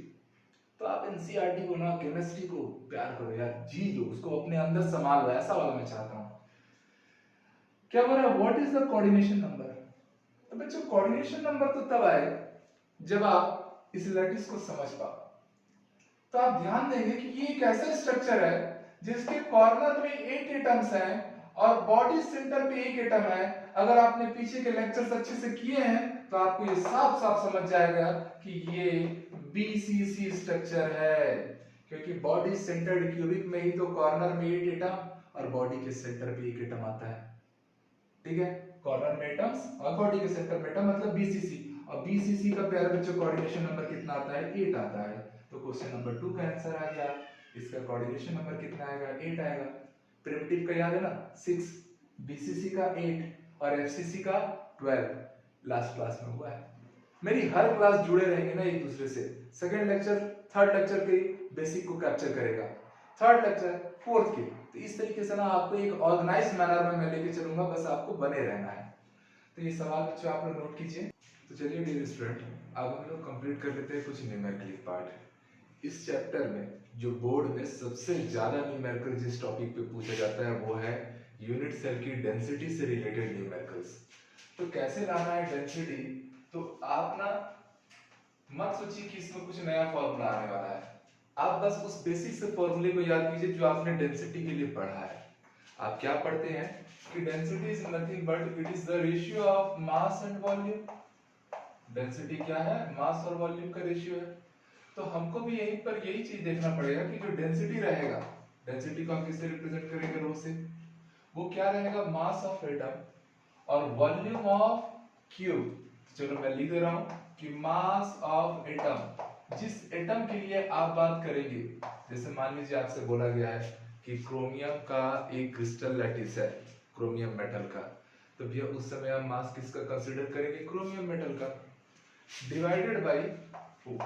तो आप एनसीईआरटी को ना, केमिस्ट्री को प्यार करो यार, जी लो उसको, अपने अंदर संभाल लो, ऐसा वाला मैं चाहता हूं। क्या बोल रहा है, what is the coordination number. तो बच्चों कोऑर्डिनेशन नंबर तो तब आए जब आप इस लैटिस को समझ पाओ। तो आप ध्यान देंगे कि ये एक ऐसा स्ट्रक्चर है जिसके कॉर्नर में 8 एटम्स हैं और बॉडी सेंटर पे एक एटम है। अगर आपने पीछे के लेक्चर्स अच्छे से किए हैं तो आपको ये साफ साफ समझ जाएगा कि ये बीसीसी स्ट्रक्चर है, क्योंकि बॉडी सेंटर्ड क्यूबिक में ही तो कॉर्नर में 8 एटम और बॉडी के सेंटर पे एक एटम आता है। ठीक है, कॉर्नर में एटम्स और बॉडी के सेंटर में एटम, मतलब बीसीसी। और बीसीसी का प्यारे बच्चों कोऑर्डिनेशन नंबर कितना आता है, 8 आता है। तो क्वेश्चन नंबर 2 का आंसर आ गया। इसका कोऑर्डिनेशन नंबर कितना आएगा, 8 आएगा। प्रिमिटिव का याद है ना 6, बीसीसी का 8 और एफसीसी का 12 लास्ट क्लास में हुआ है। मेरी हर क्लास जुड़े रहेंगे ना एक दूसरे से। सेकंड लेक्चर थर्ड लेक्चर के बेसिक को कैप्चर करेगा, थर्ड लेक्चर फोर्थ के। तो इस तरीके से ना आपको एक ऑर्गेनाइज्ड मैनर में मैं लेके चलूंगा, बस आपको बने रहना है। तो ये सवाल बच्चों आप लोग नोट कीजिए। तो चलिए डियर स्टूडेंट, अब हम लोग कंप्लीट कर लेते हैं कुछ न्यूमेरिकल पार्ट। इस चैप्टर में जो बोर्ड में सबसे ज्यादा न्यूमेरिकल जिस टॉपिक पे पूछा जाता है वो है यूनिट सेल की डेंसिटी से रिलेटेड न्यूमेरिकल्स। तो कैसे लाना है डेंसिटी, तो आप ना मत सोचिए कि इसमें कुछ नया फॉर्मूला आने वाला है। आप बस उस बेसिक से फॉर्मूले को याद कीजिए जो आपने डेंसिटी के लिए पढ़ा है। आप क्या पढ़ते हैं कि density is nothing but it is the ratio of mass and volume. Density क्या है, मास और वॉल्यूम का रेशियो है। तो हमको भी यहीं पर यही चीज देखना पड़ेगा कि जो डेंसिटी रहेगा, डेंसिटी को हम किससे रिप्रेजेंट करेंगे, रो से। वो क्या रहेगा, मास ऑफ एटम और वॉल्यूम ऑफ क्यूब। चलो मैं लिख दे रहा हूं कि मास ऑफ एटम, जिस एटम के लिए आप बात करेंगे, जैसे मान लीजिए आपसे बोला गया है कि क्रोमियम का एक क्रिस्टल लैटिस है, क्रोमियम मेटल का, तो भैया उस समय हम मास किसका कंसीडर करेंगे, क्रोमियम मेटल का, divided by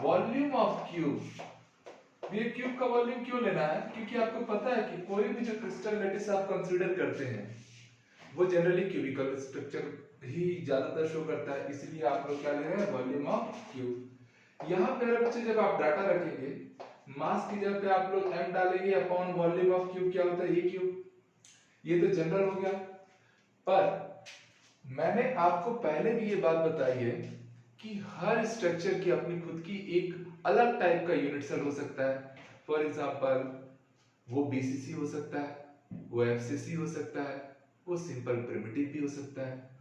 volume of cube. ये क्यूब का वॉल्यूम क्यों लेना है? क्योंकि आपको पता है कि कोई भी जो क्रिस्टल लैटिस आप कंसीडर करते हैं वो जनरली क्यूबिकल स्ट्रक्चर ही ज्यादातर शो करता है, इसलिए आप लोग क्या ले रहे हैं, वॉल्यूम ऑफ क्यूब। यहाँ पे बच्चे जब आप डाटा रखेंगे, मास की जगह पे आप लोग m डालेंगे अपॉन वॉल्यूम ऑफ क्यूब, क्या होता है, ए क्यूब। ये तो जनरल हो गया, पर मैंने आपको पहले भी ये बात बताई है कि हर स्ट्रक्चर की अपनी खुद की एक अलग टाइप का यूनिट सेल हो सकता है। फॉर एग्जांपल वो बीसीसी हो सकता है, वो एफसीसी हो सकता है, वो सिंपल प्रिमिटिव भी हो सकता है।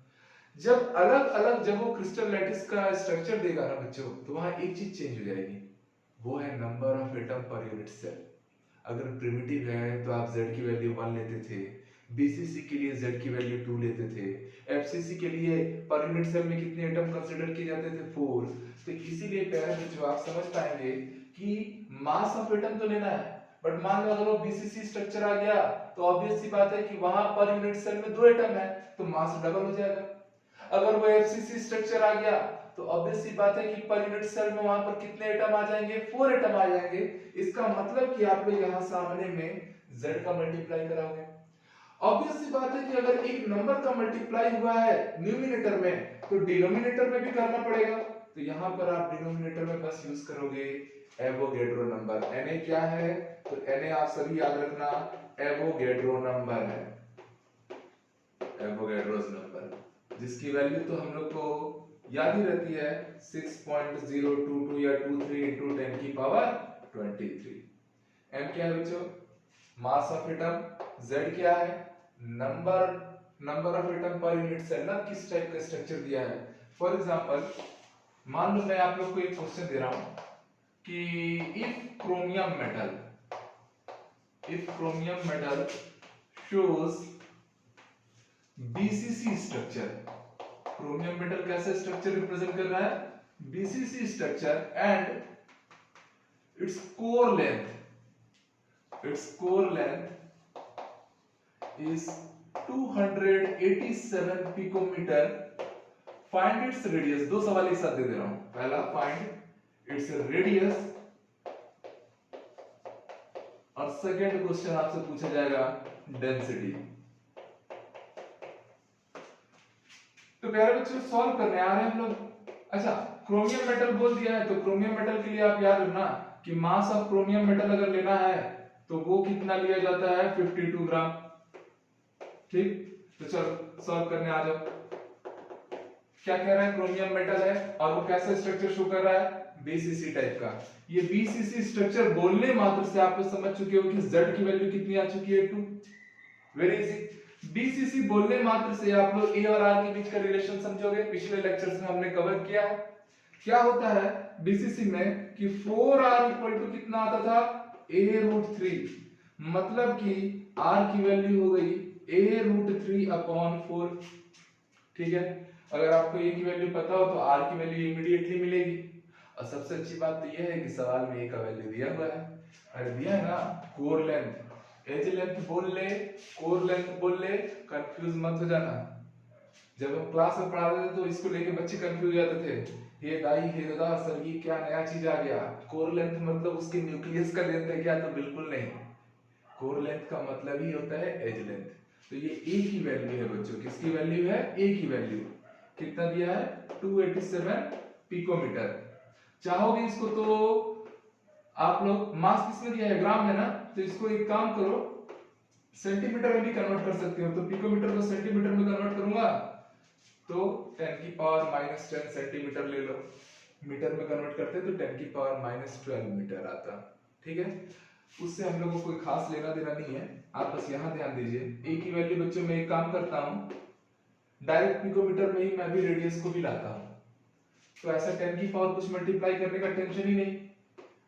जब अलग अलग जब वो क्रिस्टल लैटिस का स्ट्रक्चर देगा ना बच्चों, तो वहां एक चीज चेंज हो जाएगी, वो है number of atom per unit cell. अगर प्रिमिटिव है तो आप z की वैल्यू 1 लेते थे, बीसीसी के लिए z की वैल्यू 2 लेते थे, एफसीसी के लिए पर यूनिट सेल में कितने एटम कंसीडर किए जाते थे, 4। तो इसीलिए पहले बच्चों आप समझ पाएंगे कि मास ऑफ एटम तो लेना है, बट मान लो अगर वो बीसीसी स्ट्रक्चर आ गया तो ऑब्वियस सी बात है कि वहां पर यूनिट सेल में 2 एटम है, तो मास डबल हो जाएगा। अगर वो एफसीसी स्ट्रक्चर आ गया तो ऑब्वियस सी बात है कि पर यूनिट सेल में वहां पर कितने एटम आ जाएंगे, 4 एटम आ जाएंगे। इसका मतलब कि आप लोग यहां सामने में z का मल्टीप्लाई कराओगे। ऑब्वियस सी बात है कि अगर एक नंबर का मल्टीप्लाई हुआ है न्यूमिनेटर में तो डिनोमिनेटर में भी करना पड़ेगा, तो यहां पर आप डिनोमिनेटर में बस यूज करोगे एवोगैड्रो नंबर। Na क्या है, तो Na आप सभी याद रखना एवोगैड्रो नंबर है, एवोगैड्रोस नंबर, जिसकी वैल्यू तो हम लोग को याद ही रहती है 6.022 या 23 into 10 की पावर 23। m क्या है बच्चों, मास ऑफ एटम, z क्या है, number of atom per unit cell ना किस टाइप का स्ट्रक्चर दिया है। फॉर एग्जांपल मान लो मैं आप लोग को एक क्वेश्चन दे रहा हूं कि if chromium metal shows BCC structure, chromium metal कैसे स्ट्रक्चर रिप्रेजेंट कर रहा है, BCC structure, and its core length is 287 picometer, find its radius। दो सवाल एक साथ दे रहा हूं, पहला find its radius और सेकंड क्वेश्चन आपसे पूछा जाएगा डेंसिटी। तो प्यारे बच्चों सॉल्व करने आ रहे हैं हम लोग। अच्छा, क्रोमियम मेटल बोल दिया है तो क्रोमियम मेटल के लिए आप याद रखना कि मास ऑफ क्रोमियम मेटल अगर लेना है तो वो कितना लिया जाता है, 52 ग्राम। ठीक, तो चलो सॉल्व करने आ जाओ। क्या कह रहा है, क्रोमियम मेटल है और वो कैसा स्ट्रक्चर शो कर रहा है, बीसीसी टाइप का। ये बीसीसी स्ट्रक्चर बोलने मात्र से आप लोग समझ चुके हो कि z की वैल्यू कितनी आ चुकी है, 2। Very easy. बीसीसी बोलने मात्र से आप लोग ए और आर के बीच का रिलेशन समझोगे, पिछले लेक्चर्स में हमने कवर किया है। क्या होता है बीसीसी में कि 4r इक्वल टू कितना आता था, a√3, मतलब कि r की वैल्यू हो गई a√3/4। ठीक है, अगर आपको a की वैल्यू पता हो तो r की वैल्यू इमीडिएटली मिलेगी। और सबसे अच्छी बात तो यह है कि सवाल में a का वैल्यू दिया हुआ है, अरे दिया है ना, कोर लेंथ, एज लेंथ बोल ले, कोर लेंथ बोल ले, कंफ्यूज मत हो जाना। जब हम क्लास में पढ़ाते थे तो इसको लेके बच्चे कंफ्यूज हो जाते थे, हे दाई हे दादा सर ये क्या नया चीज आ गया, कोर लेंथ मतलब उसके न्यूक्लियस का लेंथ है क्या, तो बिल्कुल नहीं, कोर लेंथ का मतलब ही होता है एज लेंथ। तो ये a की वैल्यू है बच्चों, किसकी वैल्यू है, a की वैल्यू कितना दिया है, 287 पिकोमीटर। चाहोगे इसको तो आप लोग, मास किसमें दिया है, ग्राम में ना, तो इसको एक काम करो सेंटीमीटर में भी कन्वर्ट कर सकते हो। तो पिकोमीटर को सेंटीमीटर में कन्वर्ट करूंगा तो 10 की पावर -10 सेंटीमीटर ले लो, मीटर में कन्वर्ट करते तो 10 की पावर -12 मीटर आता। ठीक है, उससे हम लोगों को कोई खास लेना देना नहीं है, आप बस यहाँ ध्यान दीजिए। ए की वैल्यू बच्चों में एक काम करता हूँ, डायरेक्ट पिकोमीटर में ही मैं भी रेडियस को भी लाता हूँ, तो ऐसा 10 की पावर कुछ मल्टीप्लाई करने का टेंशन ही नहीं।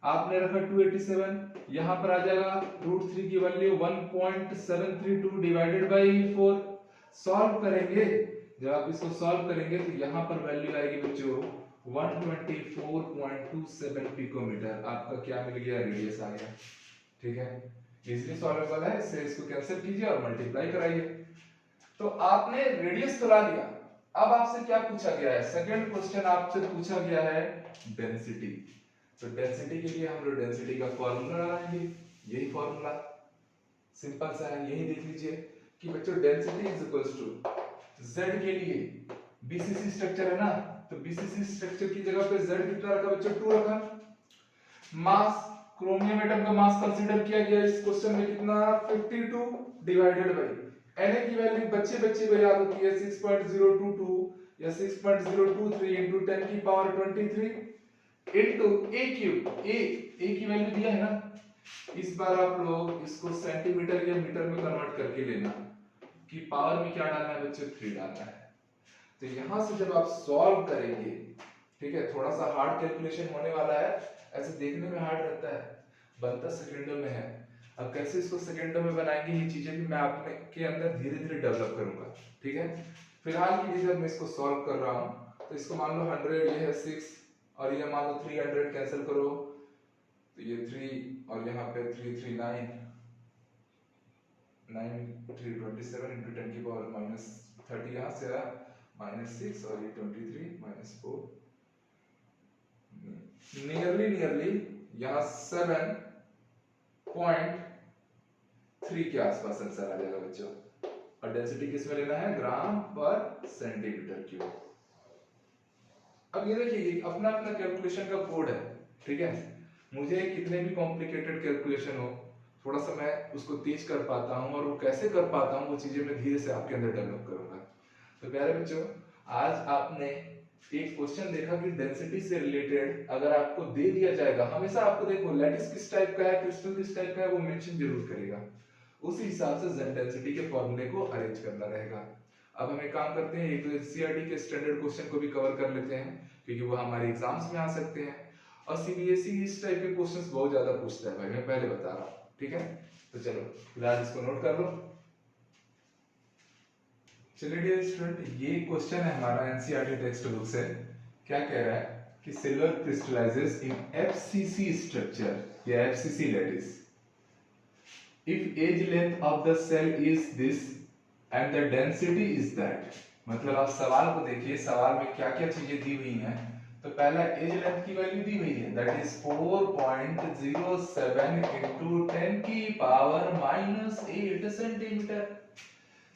आपने रखा 287, यहां पर आ जाएगा √3 की वैल्यू 1.732 डिवाइडेड बाय 4। सॉल्व करेंगे, जब आप इसको सॉल्व करेंगे तो यहां पर वैल्यू आएगी बच्चों 124.27 पिकोमीटर। आपका क्या मिल गया, रेडियस आ गया। ठीक है, इजीली सॉल्वेबल है, इससे इसको कैंसिल कीजिए और मल्टीप्लाई कराइए। तो आपने रेडियस तो ला लिया, अब आपसे क्या पूछा गया है, सेकंड क्वेश्चन आपसे पूछा गया है डेंसिटी। तो डेंसिटी के लिए हम लोग डेंसिटी का फॉर्मूला लगाएंगे, यही फॉर्मूला सिंपल सा है, यही देख लीजिए कि बच्चों density is equals to z के लिए बीसीसी स्ट्रक्चर है ना, तो बीसीसी स्ट्रक्चर की जगह पे z कितना रखा बच्चों 2 रखा। मास क्रोमियम एटम का मास कंसीडर किया गया इस क्वेश्चन में कितना 52 डिवाइडेड बाय Na की वैल्यू बच्चे बच्चे को याद होती है 6.022 या 6.023 into 10 की power 23 into a cube, a की वैल्यू दिया है ना, इस बार आप लोग इसको सेंटीमीटर या मीटर में कन्वर्ट करके लेना कि पावर में क्या डालना है बच्चों 3 डालना है। तो यहां से जब आप सॉल्व करेंगे, ठीक है, थोड़ा सा हार्ड कैलकुलेशन होने वाला है, ऐसे देखने में हार्ड रहता है, बनता सेकंडों में है। अब कैसे इसको सेकंडों में बनाएंगे ये चीजें भी मैं आपने के अंदर धीरे धीरे डेवलप करूंगा, ठीक है। फिलहाल के लिए जब मैं इसको सॉल्व कर रहा हूं तो इसको मान लो 100, ये है 6 और ये मान लो 300 कैंसिल करो तो ये 3 और यहाँ पे 3 3 9 9 3 27 into 10 की पावर माइनस 30 यहाँ से आया -6 और ये 23 -4 नियरली यहाँ 7.3 के आसपास आंसर आ जाएगा बच्चों। और डेंसिटी किस में लेना है, ग्राम पर सेंटीमीटर क्यूब। अब ये देखिए अपना अपना कैलकुलेशन का कोड है, ठीक है। मुझे कितने भी कॉम्प्लिकेटेड कैलकुलेशन हो, थोड़ा सा मैं उसको तेज कर पाता हूँ, और वो कैसे कर पाता हूँ वो चीजें मैं धीरे से आपके अंदर डेवलप करूंगा। तो प्यारे बच्चों, आज आपने एक क्वेश्चन देखा कि डेंसिटी से रिलेटेड अगर आपको दे दिया जाएगा, हमेशा आपको देखो लैटिस किस टाइप का है, क्रिस्टल किस टाइप का है, वो मेंशन जरूर करेगा, उसी हिसाब से डेंसिटी के फॉर्मूले को अरेंज करना रहेगा। अब हम एक काम करते हैं, एक तो एनसीईआरटी के स्टैंडर्ड क्वेश्चन को भी कवर कर लेते हैं क्योंकि वो हमारे एग्जाम्स में आ सकते हैं, और सीबीएसई इस टाइप के क्वेश्चंस बहुत ज्यादा पूछता है भाई, मैं पहले बता रहा हूँ, ठीक है। तो चलो फिलहाल इसको नोट कर लो। चलिए डियर स्टूडेंट, ये क्वेश्चन है हमारा एनसीईआरटी टेक्स्ट बुक से। क्या कह रहा है कि सिल्वर क्रिस्टलाइजेस इन एफसीसी स्ट्रक्चर या FCC lattice if edge length of the cell is this and the density is that। मतलब आप सवाल को देखिए, सवाल में क्या क्या चीजें दी हुई हैं। तो पहला एज लेंथ की वैल्यू दी हुई है, दैट इज 4.07 into 10 की पावर -8 सेंटीमीटर।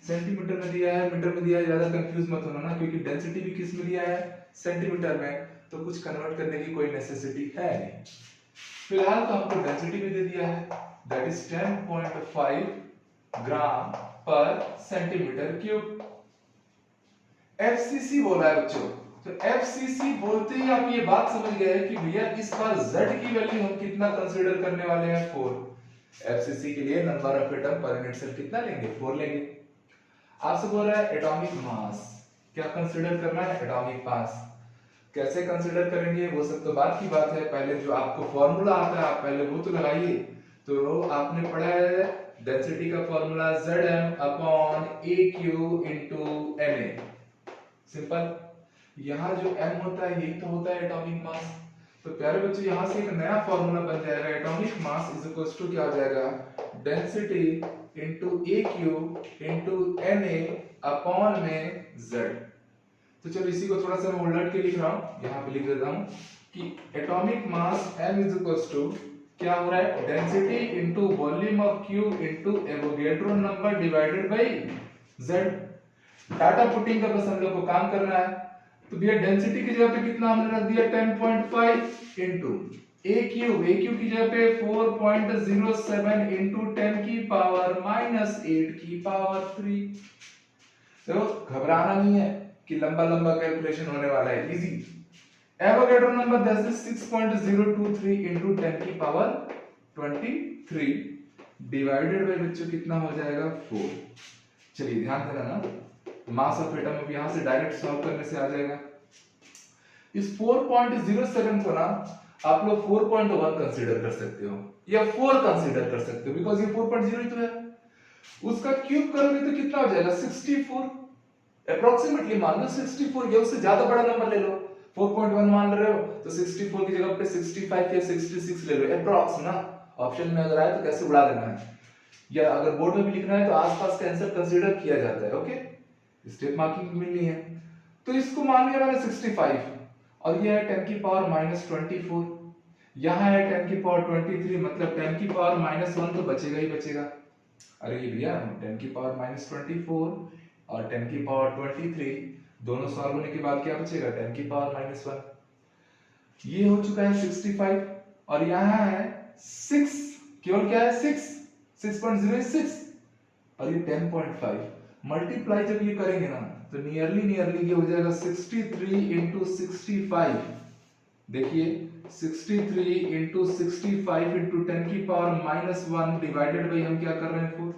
सेंटीमीटर में दिया है, मीटर में दिया है, ज्यादा कंफ्यूज मत होना ना, क्योंकि डेंसिटी भी किस में दिया है, सेंटीमीटर में, तो कुछ कन्वर्ट करने की कोई नेसेसिटी है नहीं। फिलहाल तो हमको डेंसिटी भी दे दिया है, that is 10.5 ग्राम पर सेंटीमीटर क्यूब। एफसीसी बोला है बच्चों, तो एफसीसी बोलते ही आप ये बात समझ गए कि भैया इस बार z की वैल्यू हम कितना कंसीडर करने वाले हैं, 4। एफसीसी के लिए number of atom per unit cell कितना लेंगे, 4 लेंगे। आपसे बोल रहा है एटॉमिक मास, क्या कंसीडर करना है, एटॉमिक मास। कैसे कंसीडर करेंगे वो सब तो बात की बात है, पहले जो आपको फॉर्मूला आता है आप पहले वो तो लगाइए। तो आपने पढ़ा है डेंसिटी का formula Zm upon AQ into Na। Simple, यहाँ जो m होता है यही तो होता है एटॉमिक मास। तो प्यारे बच्चों यहाँ से एक नया फॉर्मूला बन जाएगा, atomic mass is equals to क्या हो जाएगा, density into AQ into Na upon में Z। तो चलो इसी को थोड़ा सा मैं उलट के लिख रहा हूँ, यहाँ पे लिख देता हूँ कि atomic mass m is equals to क्या हो रहा है, density into volume of cube into Avogadro number divided by z। Data putting का बस हम लोग को काम करना है। तो भैया डेंसिटी की जगह पे कितना हमने रख दिया 10.5 इनटू AQ की जगह पे 4.07 इनटू 10 की पावर -8 की पावर 3। तो घबराना नहीं है कि लंबा लंबा कैलकुलेशन होने वाला है, easy. Avogadro number that is 6.023 into 10 की पावर 23 डिवाइडेड बाय बच्चों कितना हो जाएगा 4। चलिए ध्यान देना ना, मास ऑफ एटम अब यहां से डायरेक्ट सॉल्व करने से आ जाएगा। इस 4.07 को ना आप लोग 4.1 कंसीडर कर सकते हो या 4 कंसीडर कर सकते हो, बिकॉज़ ये 4.0 ही तो है। उसका क्यूब करोगे तो कितना हो जाएगा 64, अप्रोक्सीमेटली मान लो 64, या उससे ज्यादा बड़ा नंबर ले लो, 4.1 मान रहे हो तो 64 की जगह पे 65 या 66 ले लो, अप्रॉक्स ना। ऑप्शन में अगर आए तो कैसे उड़ा देना है, या अगर बोर्ड में भी लिखना है तो आसपास का आंसर कंसीडर किया जाता है, ओके, स्टेप मार्किंग मिलनी है। तो इसको मान लिया मैंने 65 और ये है 10 की पावर -24, यहाँ है 10 की पावर 23, मतलब 10 की पावर -1 तो बचेगा ही बचेगा। अरे ये भैया 10 की पावर -24 और 10 की पावर 23 दोनों सॉल्व होने के बाद क्या बचेगा, 10 की पावर -1। ये हो चुका है 65 और यहाँ है 6, केवल क्या है 6.06 और ये 10.5। मल्टीप्लाई जब ये करेंगे ना तो नियरली ये हो जाएगा 63 इंटू 65। देखिए 63 इंटू 65 इंटू 10 की पावर -1 डिवाइडेड बाई हम क्या कर रहे हैं 4।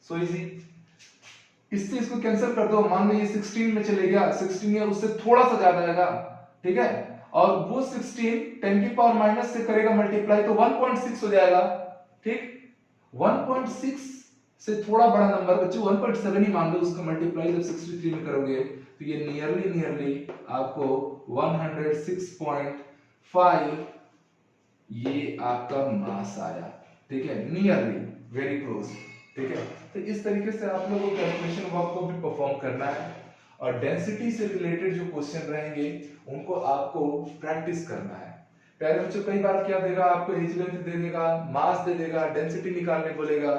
सो इजी, इससे इसको कैंसिल कर दो, मान लो ये 16 में चले गया, 16 है उससे थोड़ा सा ज्यादा आएगा, ठीक है, और वो 16 10 की पावर माइनस से करेगा मल्टीप्लाई तो 1.6 हो जाएगा, ठीक। 1.6 से थोड़ा बड़ा नंबर बच्चों 1.7 ही मान लो, उसका मल्टीप्लाई जब 63 में करोगे तो ये नियरली आपको 106.5 ये आपका मास आया, ठीक है, नियरली वेरी क्लोज, ठीक है। तो इस तरीके से आप लोगों को कैलकुलेशन वर्क को भी परफॉर्म करना है और डेंसिटी से रिलेटेड जो क्वेश्चन रहेंगे उनको आपको प्रैक्टिस करना है। पहले बच्चों कई बार क्या देगा आपको, एज लेंथ दे देगा, मास दे देगा, डेंसिटी निकालने बोलेगा।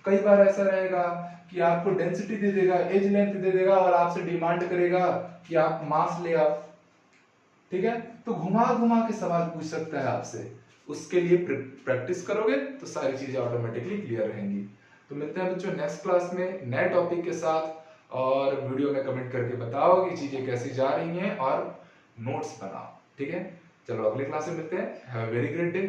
कई बार ऐसा रहेगा कि आपको डेंसिटी दे देगा, एज लेंथ दे देगा और आपसे डिमांड करेगा कि आप मास ले आओ, ठीक है। तो घुमा घुमा के सवाल पूछ सकता है आपसे, उसके लिए प्रैक्टिस करोगे तो सारी चीजें ऑटोमेटिकली क्लियर रहेंगी। तो मिलते हैं बच्चों नेक्स्ट क्लास में नए टॉपिक के साथ, और वीडियो में कमेंट करके बताओ कि चीजें कैसी जा रही हैं और नोट्स बनाओ, ठीक है। चलो अगली क्लास में मिलते हैं, have a very great day.